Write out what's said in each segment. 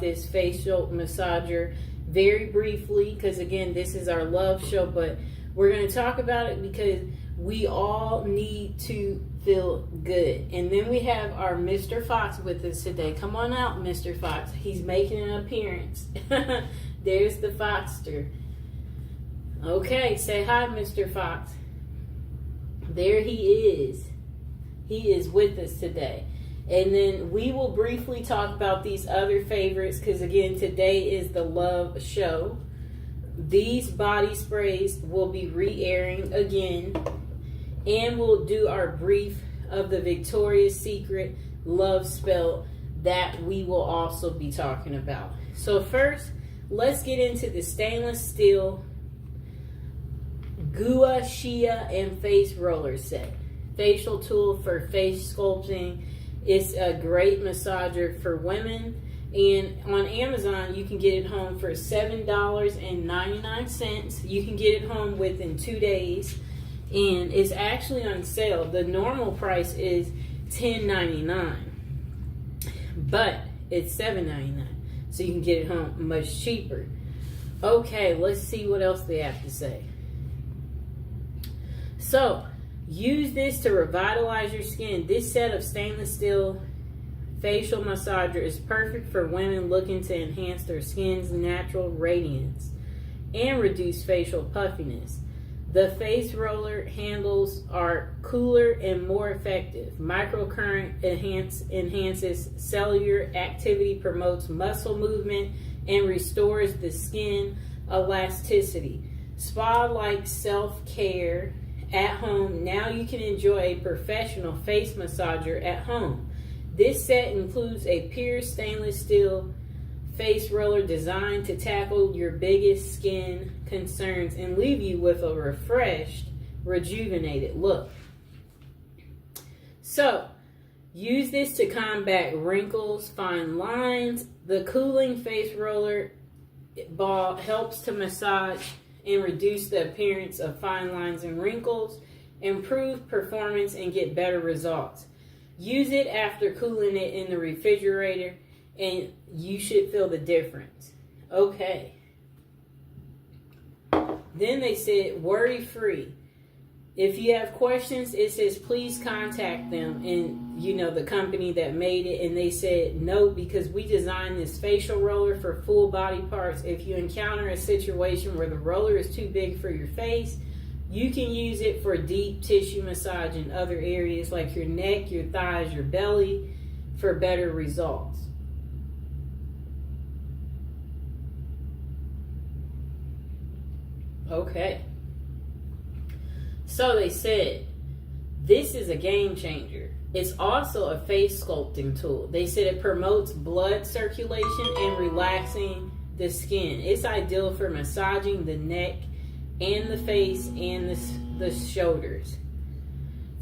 this facial massager very briefly, because again, this is our love show, but we're going to talk about it because we all need to feel good. And then we have our Mr. Fox with us today. Come on out, Mr. Fox. He's making an appearance. There's the Foxter. Okay, say hi, Mr. Fox. There he is. He is with us today. And then we will briefly talk about these other favorites because, again, today is the love show. These body sprays will be re-airing again. And we'll do our brief of the Victoria's Secret love spell that we will also be talking about. So first, let's get into the stainless steel Gua Sha and face roller set. Facial tool for face sculpting. It's a great massager for women. And on Amazon, you can get it home for $7.99. You can get it home within 2 days. And it's actually on sale. The normal price is $10.99. But it's $7.99. So you can get it home much cheaper. Okay, let's see what else they have to say. So, use this to revitalize your skin. This set of stainless steel facial massager is perfect for women looking to enhance their skin's natural radiance and reduce facial puffiness. The face roller handles are cooler and more effective. Microcurrent enhances cellular activity, promotes muscle movement, and restores the skin elasticity. Spa-like self-care at home. Now you can enjoy a professional face massager at home. This set includes a pure stainless steel face roller designed to tackle your biggest skin concerns and leave you with a refreshed, rejuvenated look. So, use this to combat wrinkles, fine lines. The cooling face roller ball helps to massage and reduce the appearance of fine lines and wrinkles, improve performance, and get better results. Use it after cooling it in the refrigerator, and you should feel the difference. Okay. Then they said, worry-free. If you have questions, it says, please contact them and, the company that made it. And they said, no, because we designed this facial roller for full body parts. If you encounter a situation where the roller is too big for your face, you can use it for deep tissue massage in other areas like your neck, your thighs, your belly for better results. Okay. So they said, this is a game changer. It's also a face sculpting tool. They said it promotes blood circulation and relaxing the skin. It's ideal for massaging the neck and the face and the shoulders.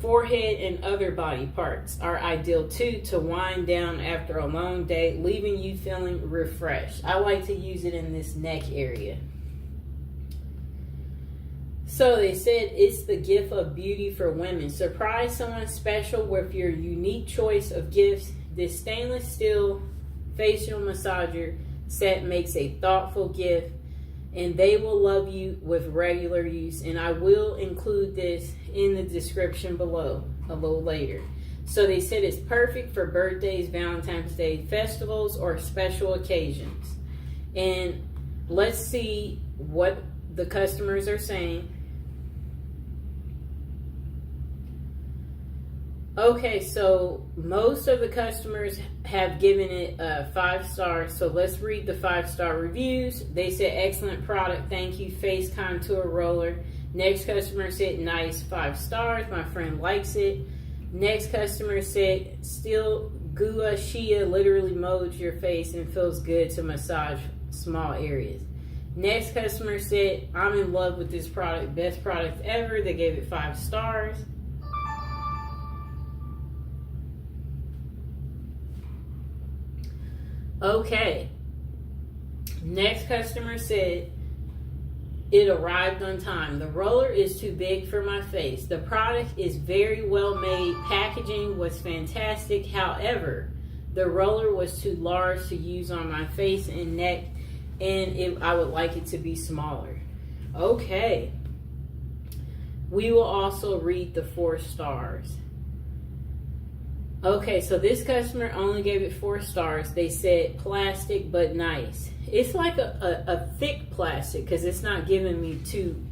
Forehead and other body parts are ideal too to wind down after a long day, leaving you feeling refreshed. I like to use it in this neck area. So they said it's the gift of beauty for women. Surprise someone special with your unique choice of gifts. This stainless steel facial massager set makes a thoughtful gift, and they will love you with regular use. And I will include this in the description below a little later. So they said it's perfect for birthdays, Valentine's Day, festivals, or special occasions. And let's see what the customers are saying. Okay, so most of the customers have given it 5 stars. So let's read the 5-star reviews. They said, excellent product. Thank you. Face contour roller. Next customer said, nice. 5 stars. My friend likes it. Next customer said, still Gua Sha literally molds your face and feels good to massage small areas. Next customer said, I'm in love with this product. Best product ever. They gave it 5 stars. Okay. Next customer said, it arrived on time. The roller is too big for my face. The product is very well made. Packaging was fantastic. However, The roller was too large to use on my face and neck, and I would like it to be smaller. Okay. We will also read the 4 stars. Okay, so this customer only gave it 4 stars. They said plastic but nice. It's like a thick plastic because it's not giving me too,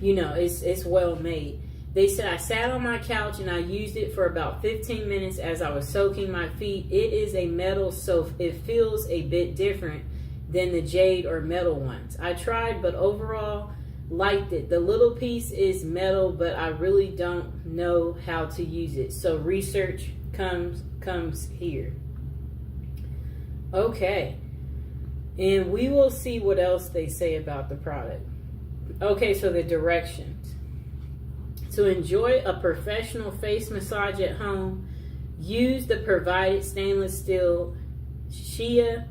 it's well made. They said I sat on my couch and I used it for about 15 minutes as I was soaking my feet. It is a metal, so it feels a bit different than the jade or metal ones. I tried, but overall liked it. The little piece is metal, but I really don't know how to use it. So research comes here. Okay. And we will see what else they say about the product. Okay, so the directions. To enjoy a professional face massage at home, use the provided stainless steel Shea,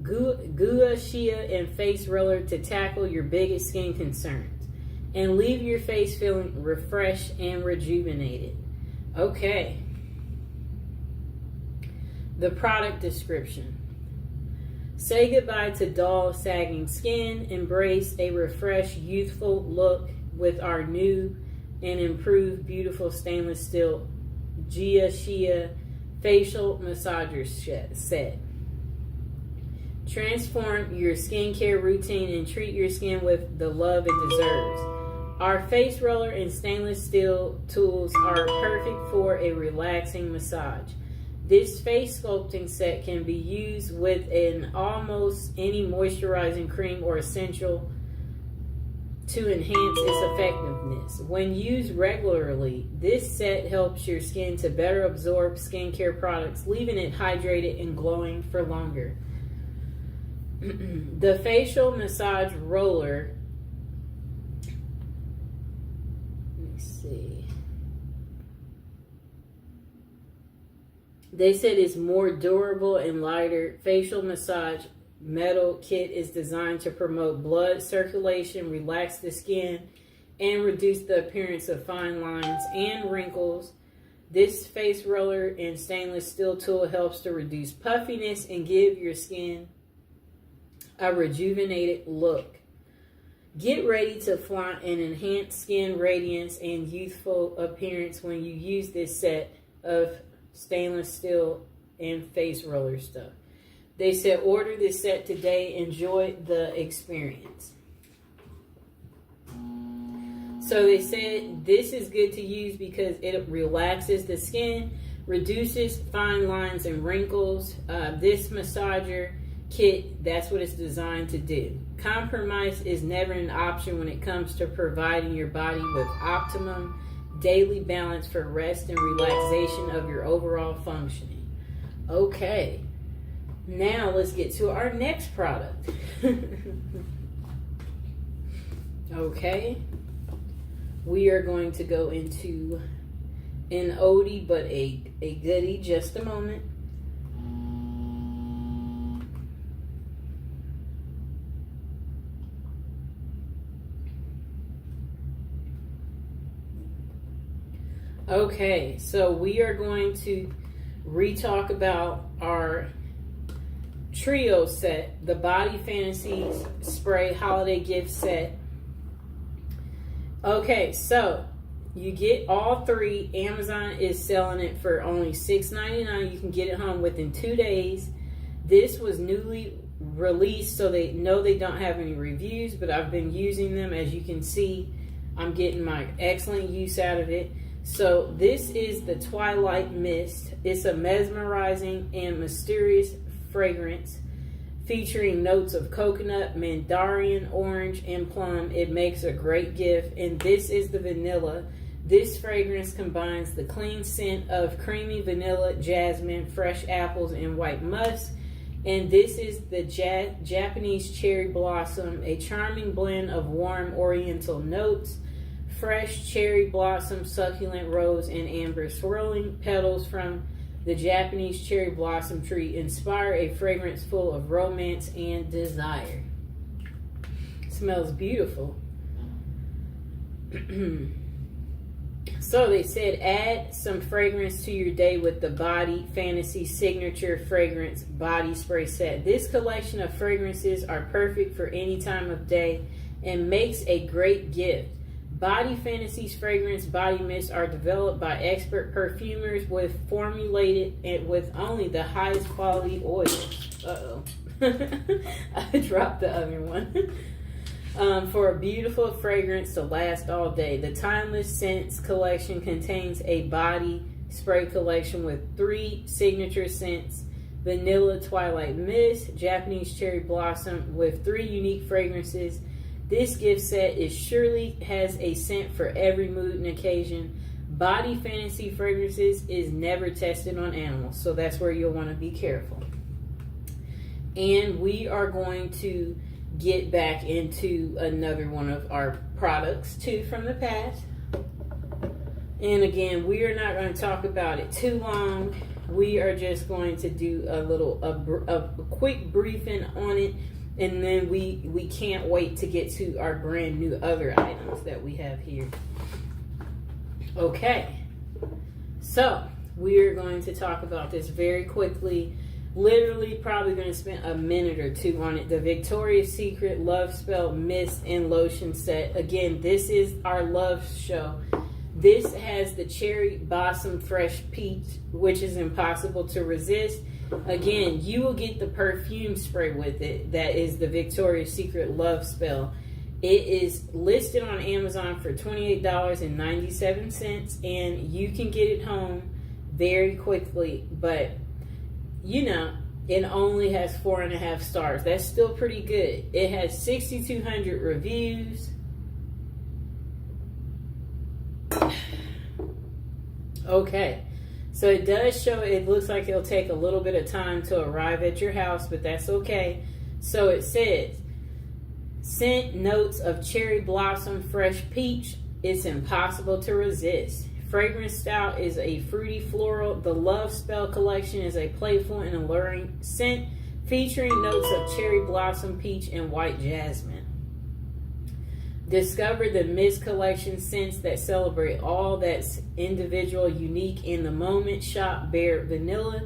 Gua Shea and face roller to tackle your biggest skin concerns and leave your face feeling refreshed and rejuvenated. Okay. The product description. Say goodbye to dull, sagging skin. Embrace a refreshed, youthful look with our new and improved beautiful stainless steel Gua Shea facial massager set. Transform your skincare routine and treat your skin with the love it deserves. Our face roller and stainless steel tools are perfect for a relaxing massage. This face sculpting set can be used with an almost any moisturizing cream or essential to enhance its effectiveness. When used regularly, this set helps your skin to better absorb skincare products, leaving it hydrated and glowing for longer. The facial massage roller, let me see. They said it's more durable and lighter. Facial massage metal kit is designed to promote blood circulation, relax the skin, and reduce the appearance of fine lines and wrinkles. This face roller and stainless steel tool helps to reduce puffiness and give your skin a rejuvenated look. Get ready to flaunt an enhanced skin radiance and youthful appearance when you use this set of stainless steel and face roller stuff. They said order this set today. Enjoy the experience. So they said this is good to use because it relaxes the skin, reduces fine lines and wrinkles. This massager kit, that's what it's designed to do. Compromise is never an option when it comes to providing your body with optimum daily balance for rest and relaxation of your overall functioning. Okay, now let's get to our next product. Okay, we are going to go into an oldie but a goodie. Just a moment. Okay, so we are going to re-talk about our trio set, the Body Fantasies Spray Holiday Gift Set. Okay, so you get all 3. Amazon is selling it for only $6.99. You can get it home within 2 days. This was newly released, so they know they don't have any reviews, but I've been using them. As you can see, I'm getting my excellent use out of it. So this is the Twilight Mist. It's a mesmerizing and mysterious fragrance featuring notes of coconut, mandarin, orange, and plum. It makes a great gift. And this is the vanilla. This fragrance combines the clean scent of creamy vanilla, jasmine, fresh apples, and white musk. And this is the Japanese cherry blossom, a charming blend of warm oriental notes, fresh cherry blossom, succulent rose, and amber. Swirling petals from the Japanese cherry blossom tree inspire a fragrance full of romance and desire. Smells beautiful. So they said add some fragrance to your day with the Body Fantasy Signature Fragrance Body Spray Set. This collection of fragrances are perfect for any time of day and makes a great gift. Body Fantasy's fragrance body mists are developed by expert perfumers with formulated with only the highest quality oils. Uh-oh. I dropped the other one. For a beautiful fragrance to last all day. The Timeless Scents collection contains a body spray collection with 3 signature scents: Vanilla Twilight Mist, Japanese Cherry Blossom, with 3 unique fragrances. This gift set surely has a scent for every mood and occasion. Body Fantasy Fragrances is never tested on animals, so that's where you'll want to be careful. And we are going to get back into another one of our products too from the past. And again, we are not going to talk about it too long. We are just going to do a quick briefing on it, and then we can't wait to get to our brand new other items that we have here. Okay, so we are going to talk about this very quickly. Literally probably going to spend a minute or two on it. The Victoria's Secret Love Spell Mist and Lotion Set. Again, this is our love show. This has the Cherry Blossom Fresh Peach, which is impossible to resist. Again, you will get the perfume spray with it. That is the Victoria's Secret Love Spell. It is listed on Amazon for $28.97, and you can get it home very quickly, but you know, it only has 4.5 stars. That's still pretty good. It has 6,200 reviews. Okay, so it does show, it looks like it'll take a little bit of time to arrive at your house, but that's okay. So it says, scent notes of cherry blossom, fresh peach. It's impossible to resist. Fragrance style is a fruity floral. The Love Spell collection is a playful and alluring scent featuring notes of cherry blossom, peach, and white jasmine. Discover the Mist collection scents that celebrate all that's individual, unique in the moment. Shop Bare Vanilla,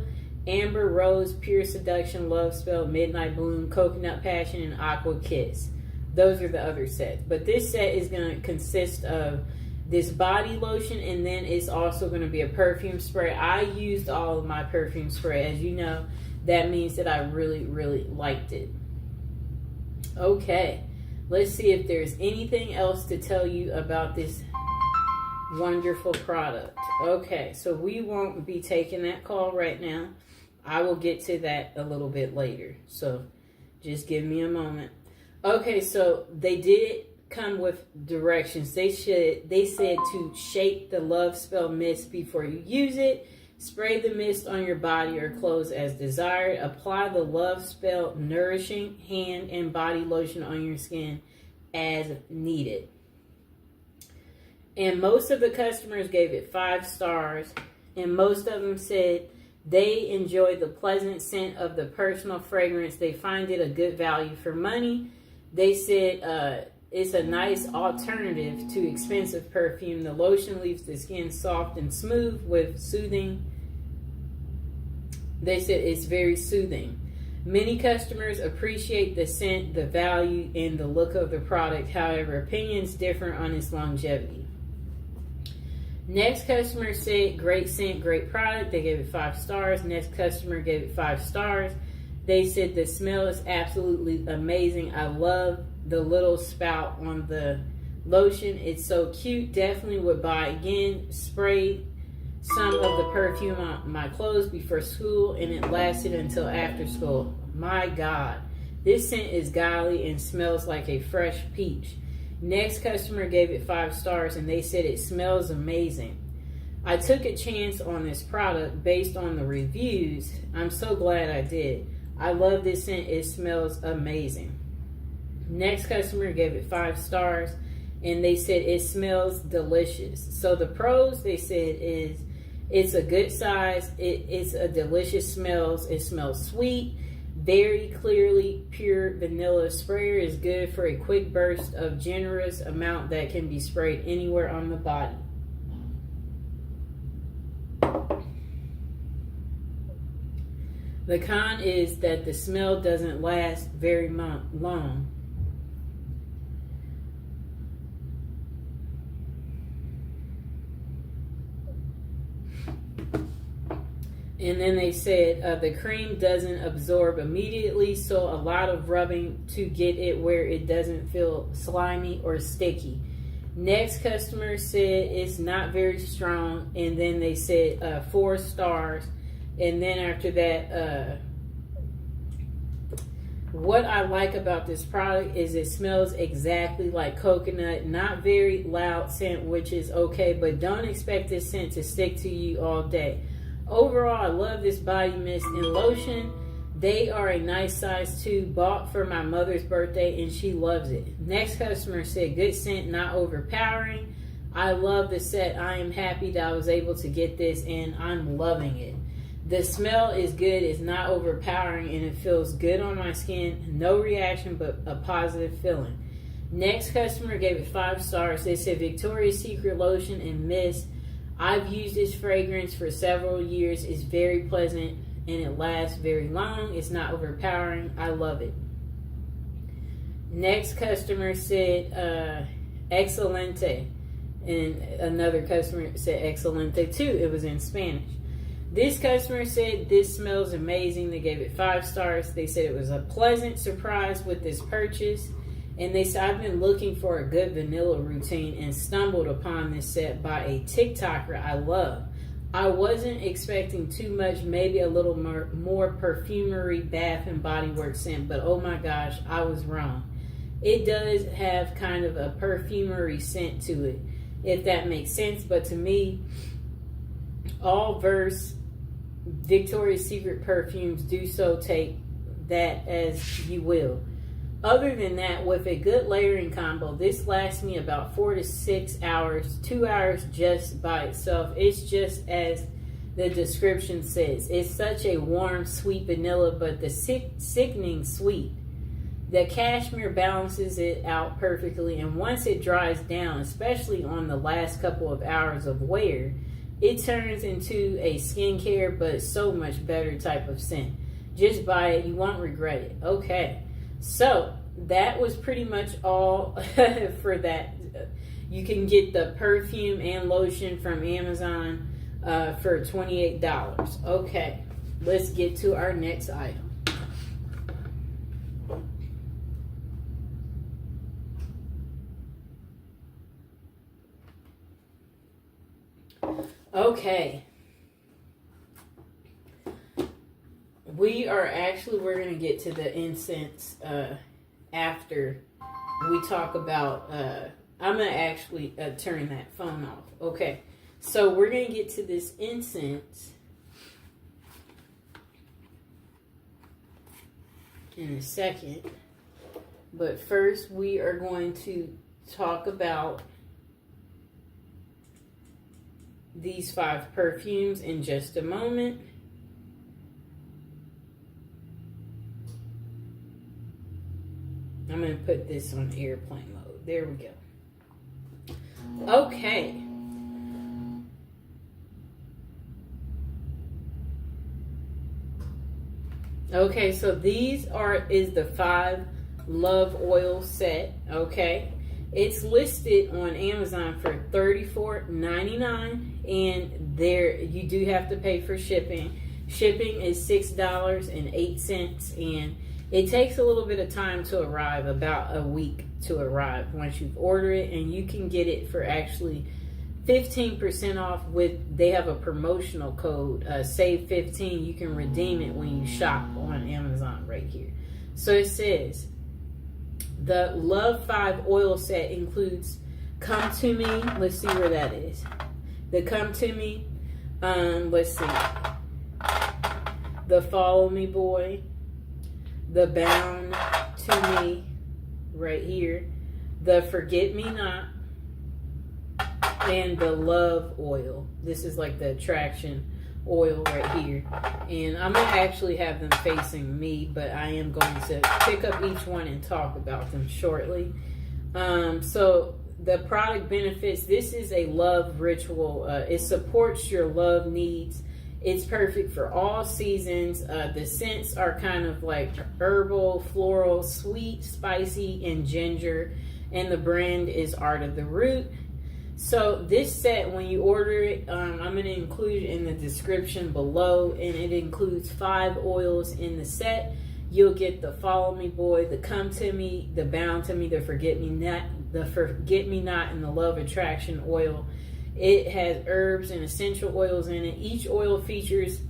Amber Rose, Pure Seduction, Love Spell, Midnight Bloom, Coconut Passion, and Aqua Kiss. Those are the other sets. But this set is going to consist of this body lotion, and then it's also going to be a perfume spray. I used all of my perfume spray. As you know, that means that I really, really liked it. Okay, let's see if there's anything else to tell you about this wonderful product. Okay, so we won't be taking that call right now. I will get to that a little bit later, so just give me a moment. Okay, so they did come with directions. They said to shake the Love Spell mist before you use it. Spray the mist on your body or clothes as desired. Apply the Love Spell nourishing hand and body lotion on your skin as needed. And most of the customers gave it 5 stars, and most of them said they enjoy the pleasant scent of the personal fragrance. They find it a good value for money. They said it's a nice alternative to expensive perfume. The lotion leaves the skin soft and smooth with soothing. They said it's very soothing. Many customers appreciate the scent, the value, and the look of the product. However, opinions differ on its longevity. Next customer said, great scent, great product. They gave it 5 stars. Next customer gave it 5 stars. They said the smell is absolutely amazing. I love the little spout on the lotion. It's so cute. Definitely would buy again. Sprayed some of the perfume on my clothes before school, and it lasted until after school. My God, this scent is golly and smells like a fresh peach. Next customer gave it 5 stars, and they said it smells amazing. I took a chance on this product based on the reviews. I'm so glad I did. I love this scent. It smells amazing. Next customer gave it 5 stars, and they said it smells delicious. So the pros, they said, is it's a good size. It's a delicious smells. It smells sweet. Very clearly pure vanilla. Sprayer is good for a quick burst of generous amount that can be sprayed anywhere on the body. The con is that the smell doesn't last very long. And then they said the cream doesn't absorb immediately, so a lot of rubbing to get it where it doesn't feel slimy or sticky. Next customer said it's not very strong, and then they said 4 stars. And then after that, what I like about this product is it smells exactly like coconut. Not very loud scent, which is okay, but don't expect this scent to stick to you all day. Overall, I love this body mist and lotion. They are a nice size too. Bought for my mother's birthday and she loves it. Next customer said good scent, not overpowering. I love the set. I am happy that I was able to get this and I'm loving it. The smell is good. It's not overpowering and it feels good on my skin. No reaction, but a positive feeling. Next customer gave it 5 stars. They said Victoria's Secret lotion and mist. I've used this fragrance for several years. It's very pleasant and it lasts very long. It's not overpowering. I love it. Next customer said excelente, and another customer said excelente too. It was in Spanish. This customer said this smells amazing. They gave it 5 stars. They said it was a pleasant surprise with this purchase. And they said, I've been looking for a good vanilla routine and stumbled upon this set by a TikToker I love. I wasn't expecting too much, maybe a little more perfumery, Bath and Body Works scent, but oh my gosh, I was wrong. It does have kind of a perfumery scent to it, if that makes sense. But to me, all Verse Victoria's Secret perfumes do so, take that as you will. Other than that, with a good layering combo, this lasts me about 4 to 6 hours, 2 hours just by itself. It's just as the description says. It's such a warm, sweet vanilla, but the sickening sweet. The cashmere balances it out perfectly, and once it dries down, especially on the last couple of hours of wear, it turns into a skincare, but so much better type of scent. Just buy it. You won't regret it. Okay. So that was pretty much all for that. You can get the perfume and lotion from Amazon for $28. Okay, let's get to our next item. Okay. We're going to get to the incense after we talk about, I'm going to actually turn that phone off. Okay, so we're going to get to this incense in a second. But first, we are going to talk about these 5 perfumes in just a moment. I'm going to put this on airplane mode. There we go. Okay. Okay, so these is the 5 Love Oil set. Okay. It's listed on Amazon for $34.99, and there you do have to pay for shipping. Shipping is $6.08, and it takes a little bit of time to arrive, about a week to arrive once you've ordered it, and you can get it for actually 15% off they have a promotional code, save 15. You can redeem it when you shop on Amazon right here. So it says, the Love 5 oil set includes Come To Me. Let's see where that is. The Come To Me. Let's see. The Follow Me Boy. The Bound To Me right here. The Forget Me Not. And the Love oil. This is like the attraction oil right here. And I'm going to actually have them facing me, but I am going to pick up each one and talk about them shortly. So the product benefits, this is a love ritual. It supports your love needs. It's perfect for all seasons. The scents are kind of like herbal, floral, sweet, spicy, and ginger. And the brand is Art of the Root. So this set, when you order it, I'm going to include it in the description below. And it includes 5 oils in the set. You'll get the Follow Me Boy, the Come To Me, the Bound To Me, the Forget Me Not, and the Love Attraction oil. It has herbs and essential oils in it. Each oil features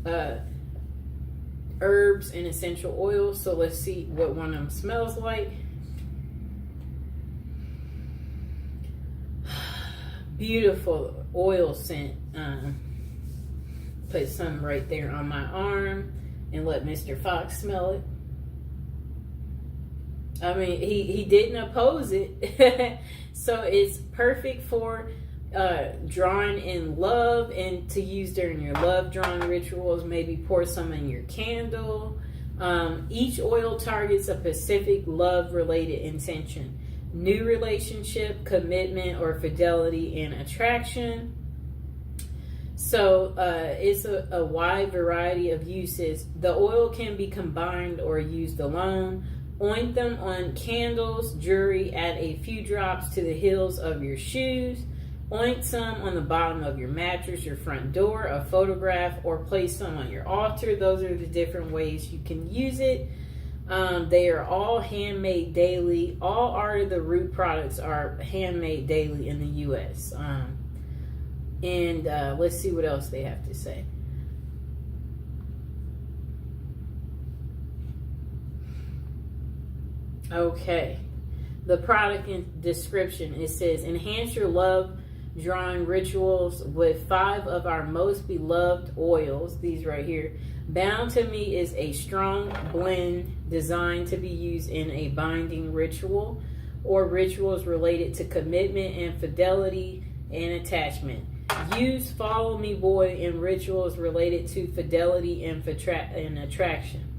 herbs and essential oils. So let's see what one of them smells like. Beautiful oil scent. Put some right there on my arm and let Mr. Fox smell it. I mean, he didn't oppose it. So it's perfect for drawing in love and to use during your love drawing rituals. Maybe pour some in your candle. Each oil targets a specific love related intention: new relationship, commitment, or fidelity and attraction. So it's a wide variety of uses. The oil can be combined or used alone. Oint them on candles, jewelry, add a few drops to the heels of your shoes. Oint some on the bottom of your mattress, your front door, a photograph, or place some on your altar. Those are the different ways you can use it. They are all handmade daily. All Art of the Root products are handmade daily in the U.S. Let's see what else they have to say. Okay. The product description, it says, enhance your love drawing rituals with 5 of our most beloved oils. These right here. Bound to Me is a strong blend designed to be used in a binding ritual or rituals related to commitment and fidelity and attachment. Use Follow Me Boy in rituals related to fidelity and attraction.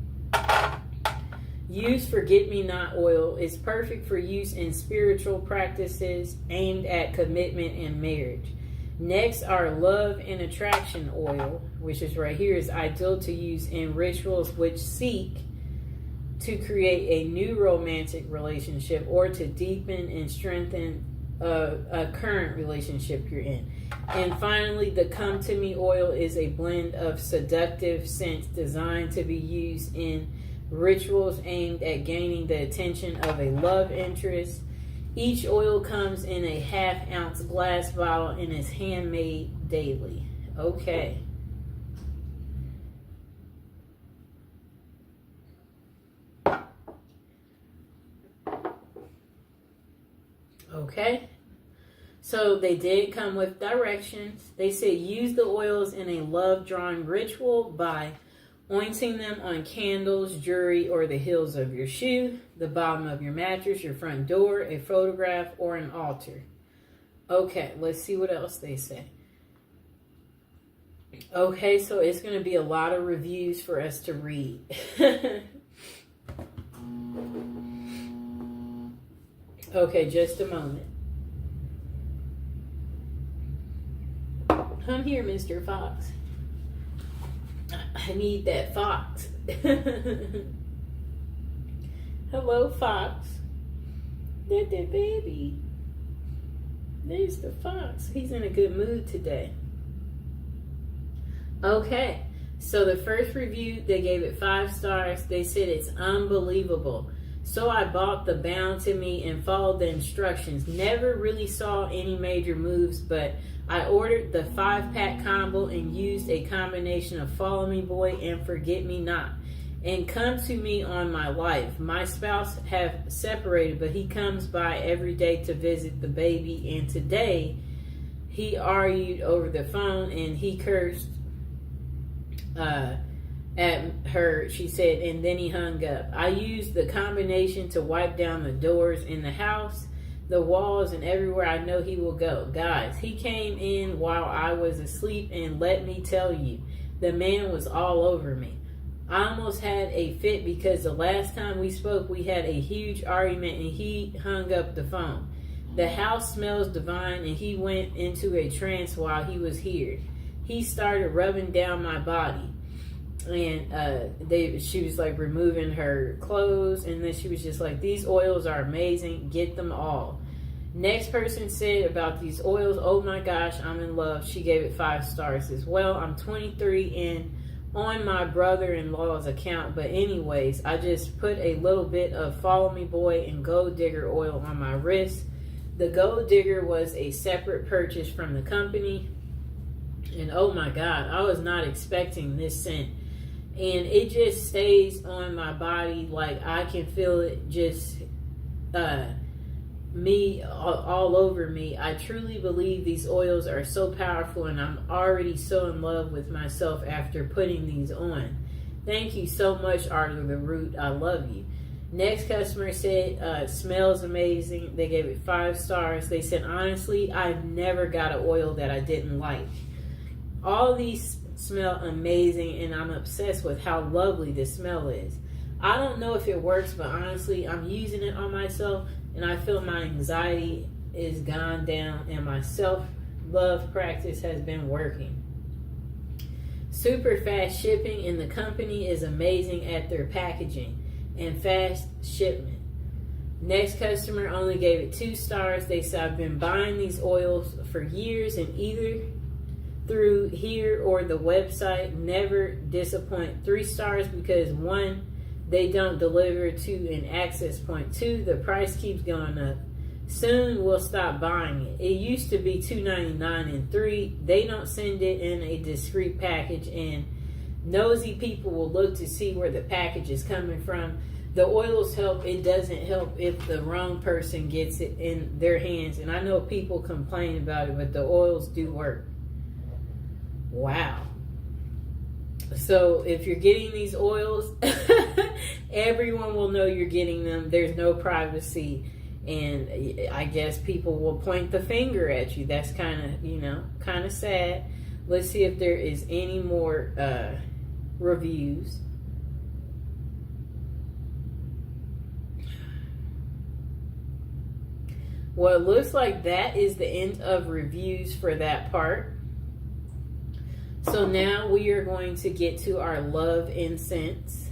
Use Forget Me Not oil is perfect for use in spiritual practices aimed at commitment and marriage. Next, our Love and Attraction oil, which is right here, is ideal to use in rituals which seek to create a new romantic relationship or to deepen and strengthen a current relationship you're in. And finally, the Come To Me oil is a blend of seductive scents designed to be used in rituals aimed at gaining the attention of a love interest. Each oil comes in a 1/2 ounce glass bottle and is handmade daily. Okay. Okay. So they did come with directions. They said use the oils in a love drawing ritual by ointing them on candles, jewelry, or the heels of your shoe, the bottom of your mattress, your front door, a photograph, or an altar. Okay, let's see what else they say. Okay, so it's going to be a lot of reviews for us to read. Okay, just a moment. Come here, Mr. Fox. I need that fox. Hello, Fox. That baby. There's the fox. He's in a good mood today. Okay, so the first review, they gave it 5 stars. They said it's unbelievable. So I bought the Bound to Me and followed the instructions. Never really saw any major moves, but I ordered the 5-pack combo and used a combination of Follow Me Boy and Forget Me Not. And Come To Me on my life. My spouse have separated, but he comes by every day to visit the baby. And today, he argued over the phone and he cursed at her, she said, and then he hung up. I used the combination to wipe down the doors in the house, the walls, and everywhere I know he will go. Guys, he came in while I was asleep, and let me tell you, the man was all over me. I almost had a fit because the last time we spoke, we had a huge argument and he hung up the phone. The house smells divine and he went into a trance while he was here. he started rubbing down my body. And she was like removing her clothes, and then she was just like, these oils are amazing, get them all. Next person said about these oils, oh my gosh, I'm in love. She gave it 5 stars as well. I'm 23 and on my brother-in-law's account, but anyways, I just put a little bit of Follow Me Boy and Gold Digger oil on my wrist. The Gold Digger was a separate purchase from the company, and oh my god, I was not expecting this scent. And it just stays on my body, like I can feel it just me all over me. I truly believe these oils are so powerful, and I'm already so in love with myself after putting these on. Thank you so much, Art of the Root. I love you. Next customer said, smells amazing. They gave it 5 stars. They said, honestly, I've never got an oil that I didn't like. All these smell amazing, and I'm obsessed with how lovely this smell is. I don't know if it works, but honestly, I'm using it on myself, and I feel my anxiety is gone down, and my self-love practice has been working. Super fast shipping, and the company is amazing at their packaging and fast shipment. Next customer only gave it 2 stars. They said, I've been buying these oils for years, and either through here or the website, never disappoint. 3 stars because 1, they don't deliver to an access point. 2, the price keeps going up. Soon we'll stop buying it. It used to be $2.99, and 3, they don't send it in a discreet package, and nosy people will look to see where the package is coming from. The oils help. It doesn't help if the wrong person gets it in their hands. And I know people complain about it, but the oils do work. Wow. So if you're getting these oils, everyone will know you're getting them. There's no privacy. And I guess people will point the finger at you. That's kind of, kind of sad. Let's see if there is any more reviews. Well, it looks like that is the end of reviews for that part. So now we are going to get to our love incense.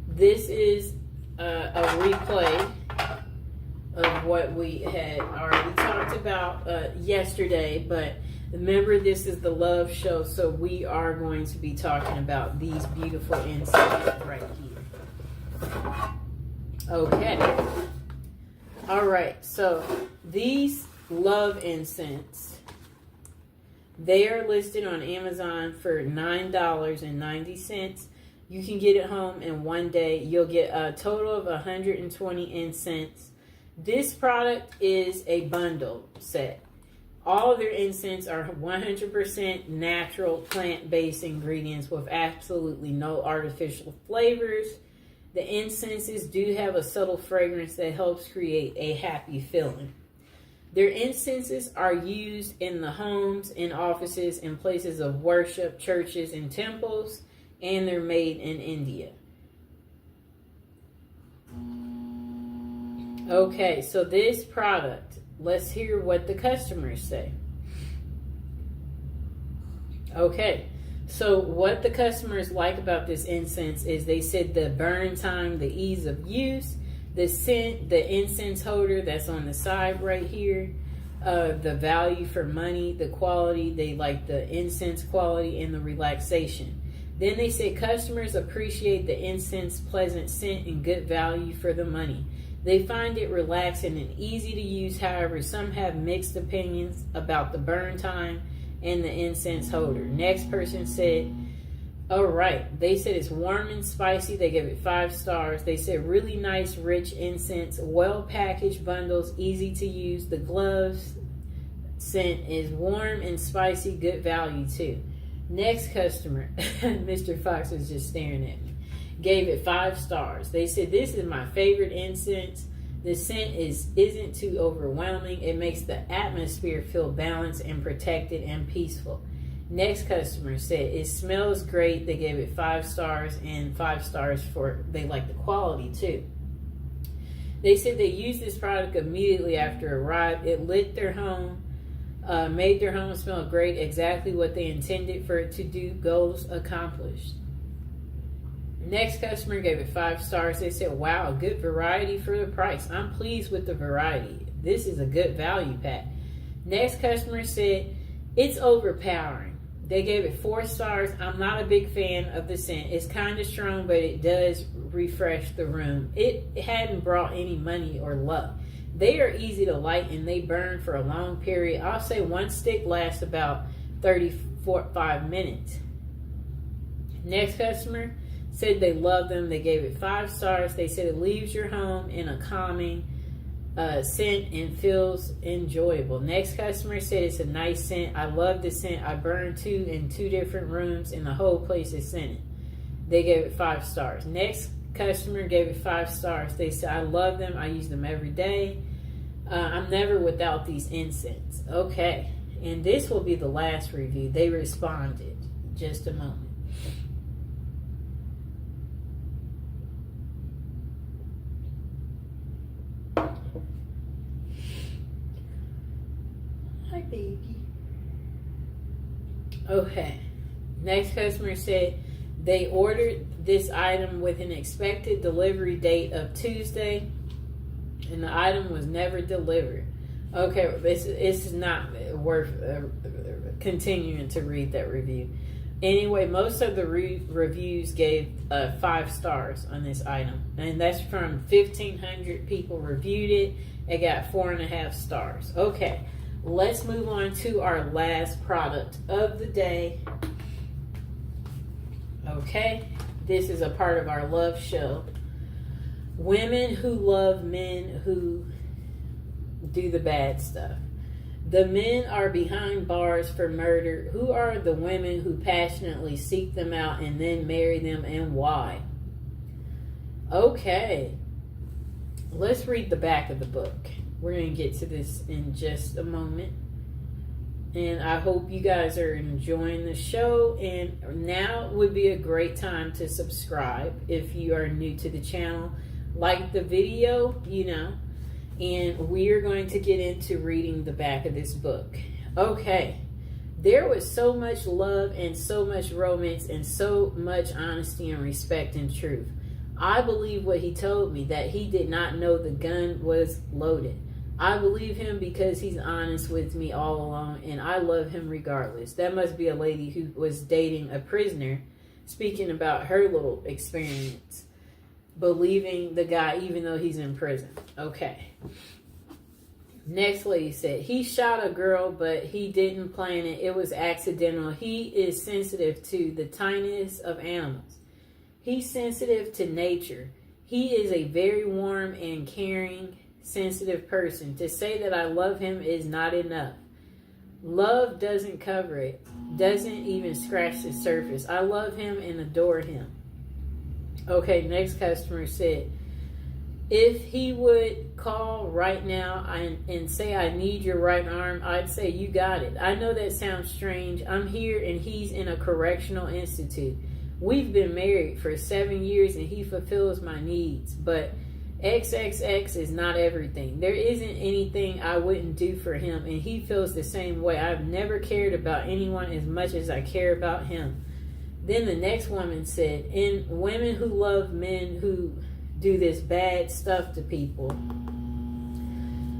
This is a replay of what we had already talked about yesterday, but remember, this is the love show, so we are going to be talking about these beautiful incenses right here. Okay. All right, so these love incense, they are listed on Amazon for $9.90. You can get it home in one day. You'll get a total of 120 incense. This product is a bundle set. All of their incense are 100% natural plant-based ingredients with absolutely no artificial flavors. The incenses do have a subtle fragrance that helps create a happy feeling. Their incenses are used in the homes, in offices, in places of worship, churches, and temples, and they're made in India. Okay, so this product, let's hear what the customers say. Okay, so what the customers like about this incense is they said the burn time, the ease of use, the scent, the incense holder that's on the side right here, the value for money, the quality, they like the incense quality, and the relaxation. Then they say customers appreciate the incense pleasant scent and good value for the money. They find it relaxing and easy to use. However, some have mixed opinions about the burn time and the incense holder. Next person said, all right, they said it's warm and spicy. They gave it 5 stars. They said really nice, rich incense, well packaged bundles, easy to use. The gloves scent is warm and spicy, good value too. Next customer, Mr. Fox was just staring at me, gave it 5 stars. They said this is my favorite incense. The scent isn't too overwhelming. It makes the atmosphere feel balanced and protected and peaceful. Next customer said it smells great. They gave it 5 stars and 5 stars for they like the quality too. They said they used this product immediately after it arrived. It lit their home. Made their home smell great, exactly what they intended for it to do. Goals accomplished. Next customer gave it 5 stars. They said, wow, good variety for the price. I'm pleased with the variety. This is a good value pack. Next customer said, it's overpowering. They gave it 4 stars. I'm not a big fan of the scent. It's kind of strong, but it does refresh the room. It hadn't brought any money or luck. They are easy to light and they burn for a long period. I'll say 1 stick lasts about 35 minutes. Next customer said they love them. They gave it 5 stars. They said it leaves your home in a calming scent and feels enjoyable. Next customer said it's a nice scent. I love the scent. I burned 2 in 2 different rooms and the whole place is scented. They gave it 5 stars. Next customer gave it 5 stars. They said, I love them. I use them every day. I'm never without these incense. Okay. And this will be the last review. They responded. Just a moment. Hi, baby. Okay. Next customer said they ordered this item with an expected delivery date of Tuesday, and the item was never delivered. Okay, this is not worth continuing to read that review. Anyway, most of the reviews gave 5 stars on this item, and that's from 1,500 people reviewed it. It got 4.5 stars. Okay, let's move on to our last product of the day. Okay, this is a part of our love show. Women who love men who do the bad stuff. The men are behind bars for murder. Who are the women who passionately seek them out and then marry them, and why? Okay, let's read the back of the book. We're going to get to this in just a moment. And I hope you guys are enjoying the show. And now would be a great time to subscribe if you are new to the channel. Like the video, and we are going to get into reading the back of this book. Okay, there was so much love and so much romance and so much honesty and respect and truth. I believe what he told me, that he did not know the gun was loaded. I believe him because he's honest with me all along, and I love him regardless. That must be a lady who was dating a prisoner, speaking about her little experience, believing the guy even though he's in prison. Okay. Next lady said, he shot a girl, but he didn't plan it. It was accidental. He is sensitive to the tiniest of animals. He's sensitive to nature. He is a very warm and caring, sensitive person. To say that I love him is not enough. Love doesn't cover it, doesn't even scratch the surface. I love him and adore him. Okay, next customer said, if he would call right now and say, I need your right arm, I'd say, you got it. I know that sounds strange. I'm here and he's in a correctional institute. We've been married for 7 years and he fulfills my needs, but XXX is not everything. There isn't anything I wouldn't do for him, and he feels the same way. I've never cared about anyone as much as I care about him. Then the next woman said, in women who love men who do this bad stuff to people,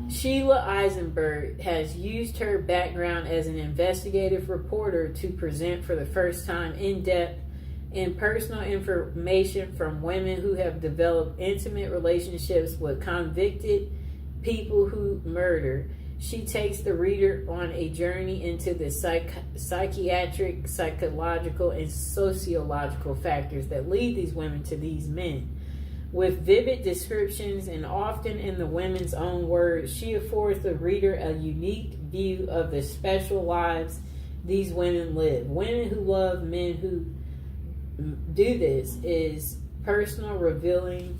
Sheila Eisenberg has used her background as an investigative reporter to present for the first time in-depth and personal information from women who have developed intimate relationships with convicted people who murder. She takes the reader on a journey into the psychiatric, psychological, and sociological factors that lead these women to these men. With vivid descriptions and often in the women's own words, she affords the reader a unique view of the special lives these women live. Women who love men who do this is personal, revealing,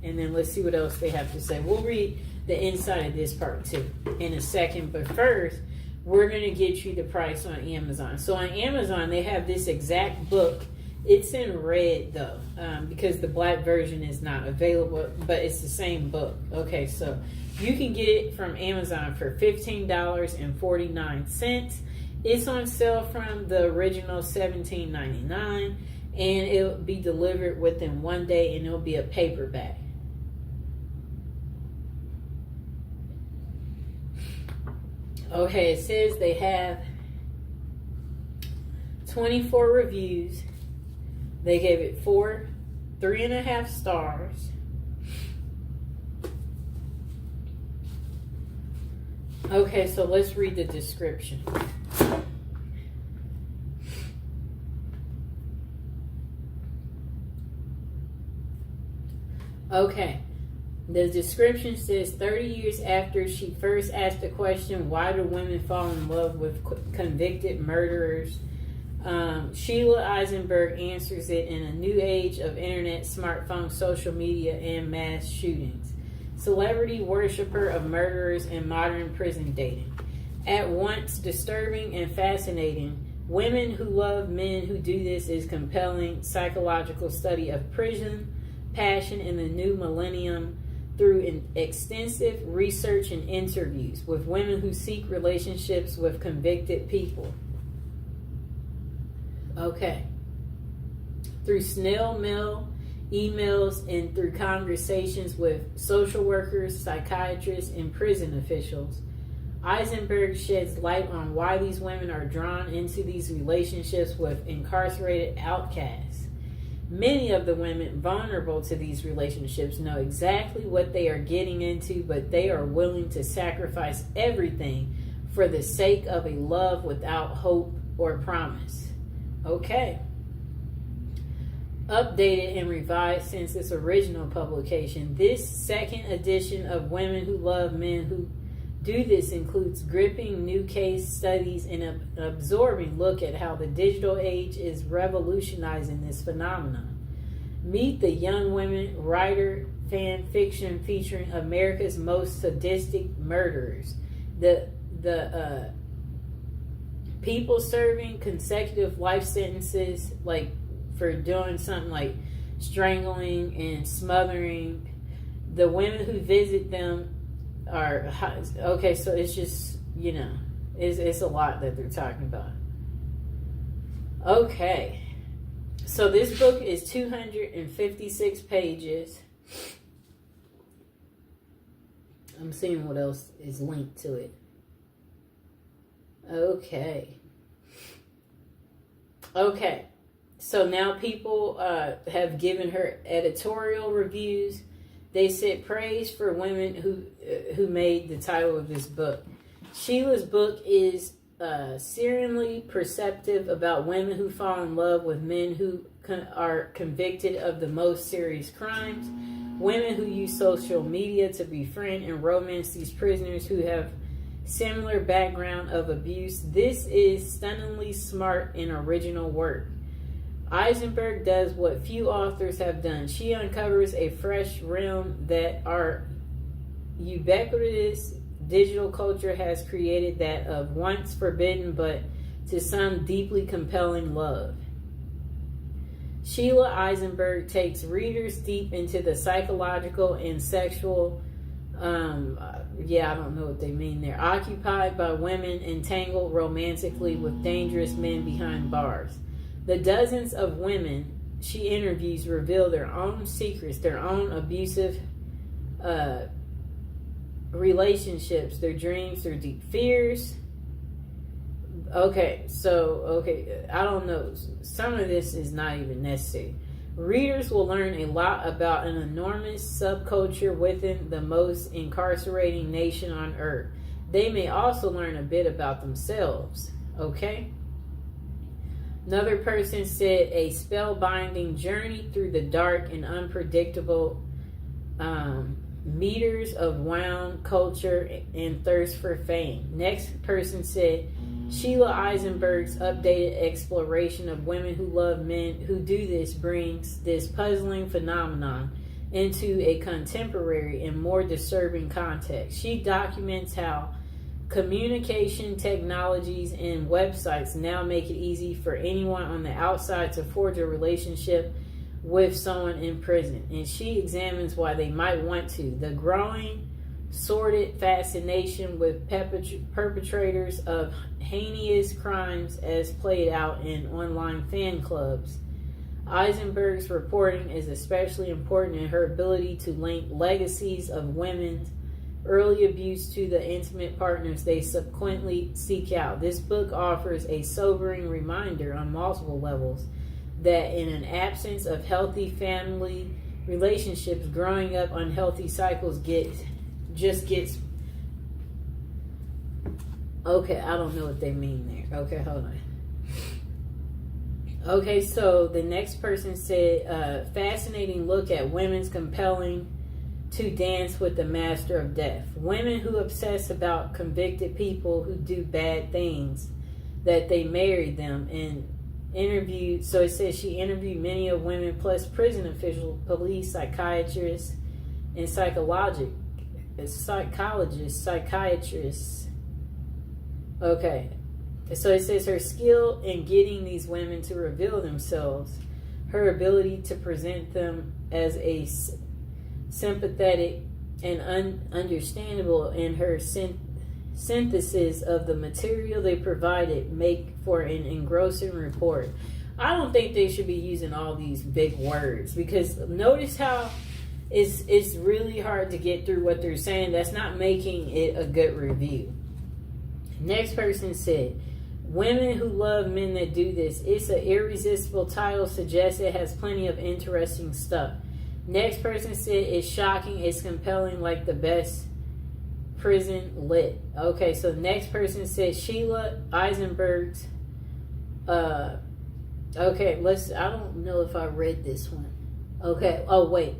and then let's see what else they have to say. We'll read the inside of this part too in a second, but first we're going to get you the price on Amazon. So on Amazon they have this exact book It's in red though, because the black version is not available, but it's the same book. Okay, so you can get it from Amazon for $15.49. It's on sale from the original $17.99, and it'll be delivered within 1 day, and it'll be a paperback. Okay, it says they have 24 reviews. They gave it 3.5 stars. Okay, so let's read the description. Okay, the description says 30 years after she first asked the question, why do women fall in love with convicted murderers? Sheila Eisenberg answers it in a new age of internet, smartphone, social media, and mass shootings. Celebrity worshiper of murderers and modern prison dating. At once disturbing and fascinating, Women Who Love Men Who Do This is compelling psychological study of prison passion in the new millennium through extensive research and interviews with women who seek relationships with convicted people. Okay. Through snail mail, emails, and through conversations with social workers, psychiatrists, and prison officials, Eisenberg sheds light on why these women are drawn into these relationships with incarcerated outcasts. Many of the women vulnerable to these relationships know exactly what they are getting into, but they are willing to sacrifice everything for the sake of a love without hope or promise. Okay. Updated and revised since its original publication, this second edition of Women Who Love Men Who Do This includes gripping new case studies and an absorbing look at how the digital age is revolutionizing this phenomenon. Meet the young women writer fan fiction featuring America's most sadistic murderers. The people serving consecutive life sentences, like for doing something like strangling and smothering. The women who visit them are okay. So it's just, you know, it's a lot that they're talking about. Okay, so this book is 256 pages. I'm seeing what else is linked to it. Okay. So now people have given her editorial reviews. They said praise for women who made the title of this book. Sheila's book is searingly perceptive about women who fall in love with men who are convicted of the most serious crimes. Women who use social media to befriend and romance these prisoners who have similar background of abuse. This is stunningly smart and original work. Eisenberg does what few authors have done. She uncovers a fresh realm that our ubiquitous digital culture has created, that of once forbidden but to some deeply compelling love. Sheila Eisenberg takes readers deep into the psychological and sexual I don't know what they mean there. Occupied by women entangled romantically with dangerous men behind bars. The dozens of women she interviews reveal their own secrets, their own abusive relationships, their dreams, their deep fears. I don't know. Some of this is not even necessary. Readers will learn a lot about an enormous subculture within the most incarcerating nation on earth. They may also learn a bit about themselves. Okay? Another person said a spellbinding journey through the dark and unpredictable meters of wound culture and thirst for fame. Next person said Sheila Eisenberg's updated exploration of women who love men who do this brings this puzzling phenomenon into a contemporary and more disturbing context. She documents how Communication technologies and websites now make it easy for anyone on the outside to forge a relationship with someone in prison. And she examines why they might want to. The growing, sordid fascination with perpetrators of heinous crimes as played out in online fan clubs. Eisenberg's reporting is especially important in her ability to link legacies of women's early abuse to the intimate partners they subsequently seek out. This book offers a sobering reminder on multiple levels that in an absence of healthy family relationships, growing up unhealthy cycles gets okay, I don't know what they mean there. Okay, hold on. Okay, so the next person said, fascinating look at women's compelling to dance with the master of death. Women who obsess about convicted people who do bad things, that they married them, and interviewed. So it says she interviewed many of women plus prison officials, police, psychiatrists, and psychiatrists. Okay. So it says her skill in getting these women to reveal themselves, her ability to present them as a sympathetic and understandable, and her synthesis of the material they provided make for an engrossing report. I don't think they should be using all these big words, because notice how it's really hard to get through what they're saying. That's not making it a good review. Next person said, women who love men that do this. It's an irresistible title, suggests it has plenty of interesting stuff. Next person said, it's shocking, it's compelling, like the best prison lit. Okay, so the next person said Sheila Eisenberg's okay, I don't know if I read this one. Okay, oh wait.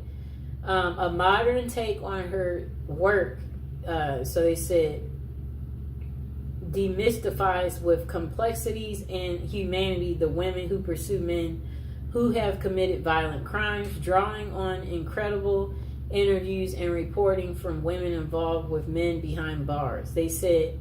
A modern take on her work, so they said, demystifies with complexities and humanity the women who pursue men who have committed violent crimes, drawing on incredible interviews and reporting from women involved with men behind bars. They said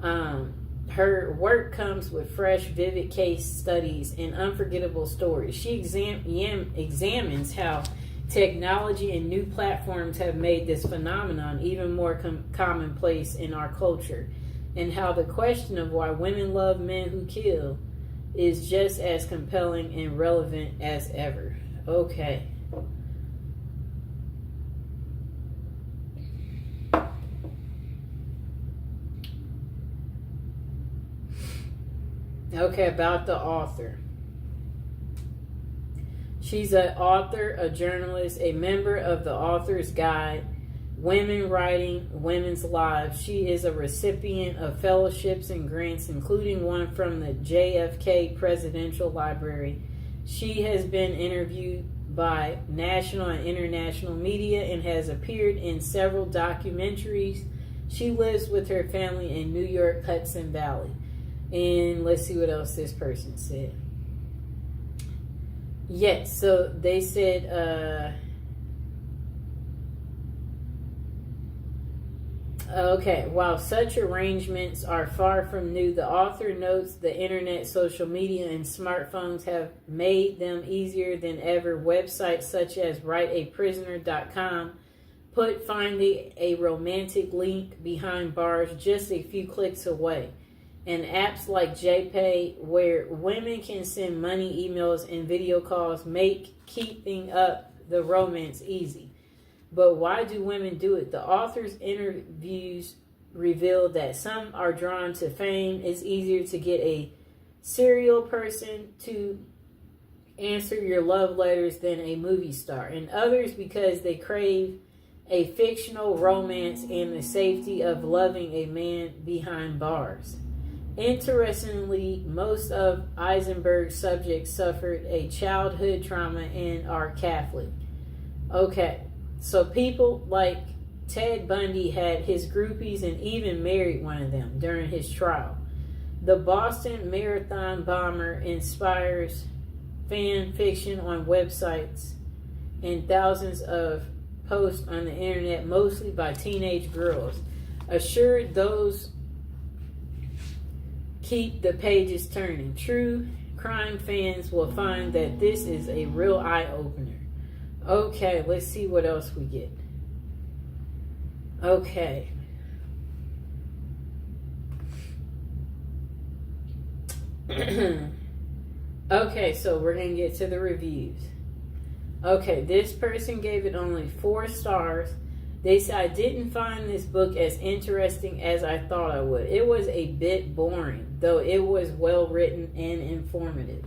her work comes with fresh, vivid case studies and unforgettable stories. She examines how technology and new platforms have made this phenomenon even more commonplace in our culture, and how the question of why women love men who kill is just as compelling and relevant as ever. Okay. Okay, about the author. She's an author, a journalist, a member of the Author's Guide, Women Writing Women's Lives. She is a recipient of fellowships and grants, including one from the JFK Presidential Library. She has been interviewed by national and international media and has appeared in several documentaries. She lives with her family in New York, Hudson Valley. And let's see what else this person said. Yes, so they said, okay, while such arrangements are far from new, the author notes the internet, social media, and smartphones have made them easier than ever. Websites such as writeaprisoner.com put finding a romantic link behind bars just a few clicks away. And apps like JPay, where women can send money, emails, and video calls, make keeping up the romance easy. But why do women do it? The author's interviews reveal that some are drawn to fame. It's easier to get a serial person to answer your love letters than a movie star. And others because they crave a fictional romance and the safety of loving a man behind bars. Interestingly, most of Eisenberg's subjects suffered a childhood trauma and are Catholic. Okay, so people like Ted Bundy had his groupies and even married one of them during his trial. The Boston Marathon bomber inspires fan fiction on websites and thousands of posts on the internet, mostly by teenage girls. Assured those keep the pages turning. True crime fans will find that this is a real eye-opener. Okay, let's see what else we get. Okay. Okay, so we're going to get to the reviews. Okay, this person gave it only 4 stars. They said, I didn't find this book as interesting as I thought I would. It was a bit boring, though it was well written and informative.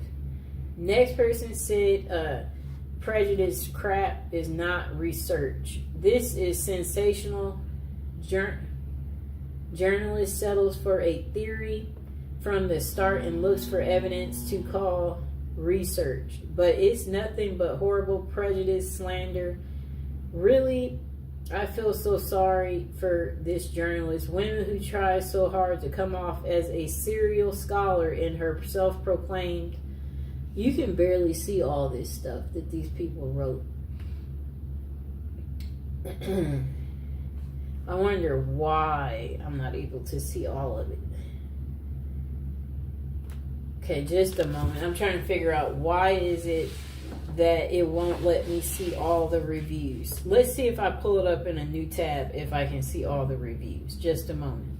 Next person said, prejudice crap is not research. This is sensational. Journalist settles for a theory from the start and looks for evidence to call research. But it's nothing but horrible prejudice, slander. Really, I feel so sorry for this journalist. Women who try so hard to come off as a serial scholar in her self-proclaimed. You can barely see all this stuff that these people wrote. I wonder why I'm not able to see all of it. Okay, just a moment. I'm trying to figure out why is it that it won't let me see all the reviews. Let's see if I pull it up in a new tab if I can see all the reviews. Just a moment.